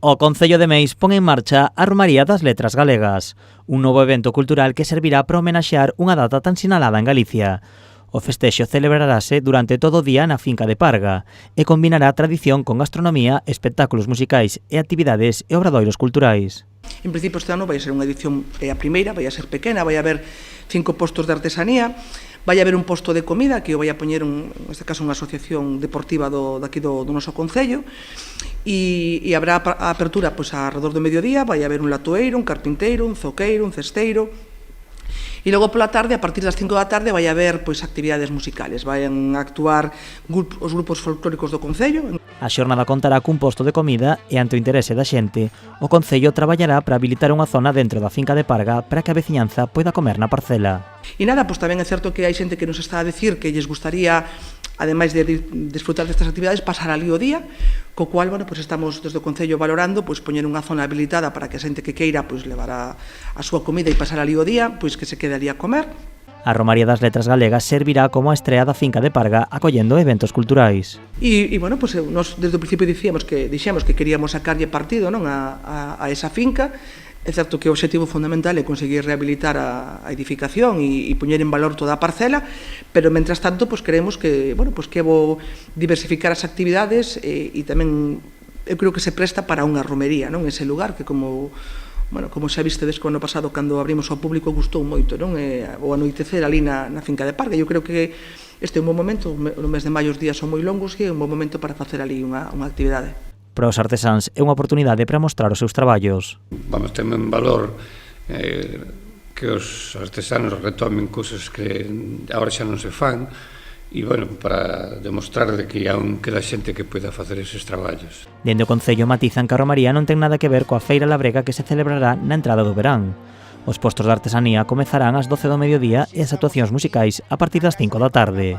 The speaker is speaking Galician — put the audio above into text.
O Concello de Meis pon en marcha a Romaría das Letras Galegas, un novo evento cultural que servirá para homenaxear unha data tan sinalada en Galicia. O festexo celebrarase durante todo o día na finca de Parga e combinará tradición con gastronomía, espectáculos musicais e actividades e obradoiros culturais. En principio este ano vai ser unha edición a primeira, vai a ser pequena, vai haber 5 postos de artesanía, vai haber un posto de comida que o vai a poñer, neste caso, unha asociación deportiva daqui do noso concello, e habrá a apertura pois, alrededor do mediodía, vai haber un latoeiro, un carpinteiro, un zoqueiro, un cesteiro, e logo pola tarde, a partir das 5 da tarde, vai haber pois, actividades musicales, vai actuar os grupos folclóricos do concello. A xornada contará cun posto de comida e, ante o interese da xente, o Concello traballará para habilitar unha zona dentro da finca de Parga para que a veciñanza poida comer na parcela. E nada, pois tamén é certo que hai xente que nos está a decir que lles gustaría, ademais de disfrutar destas actividades, pasar ali o día, co cual, bueno, pois estamos desde o Concello valorando pois poñer unha zona habilitada para que a xente que queira pois levar a súa comida e pasar ali o día, pois que se quede ali a comer. A Romaría das Letras Galegas servirá como a estrea da finca de Parga acollendo eventos culturais. E bueno, pois nós desde o principio dixemos que queríamos sacarlle partido, non, a esa finca. É certo que o obxectivo fundamental é conseguir rehabilitar a edificación e poñer en valor toda a parcela, pero, mentras tanto, pois queremos que, bueno, pois que é bo diversificar as actividades e tamén eu creo que se presta para unha romería, non, ese lugar que como xa vistedes co ano pasado cando abrimos ao público gustou moito, non, o anoitecer ali na finca de Parga. Eu creo que este é un bon momento, no mes de maio os días son moi longos e é un bon momento para facer ali unha actividade. Para os artesáns é unha oportunidade para mostrar os seus traballos. Vamos ter en valor que os artesanos retomen cousas que agora xa non se fan e, bueno, para demostrar de que aún queda xente que poida facer eses traballos. Dende o Concello matizan que a Romaría non ten nada que ver coa Feira Labrega que se celebrará na entrada do verán. Os postos de artesanía comezarán ás 12 do mediodía e as actuacións musicais a partir das 5 da tarde.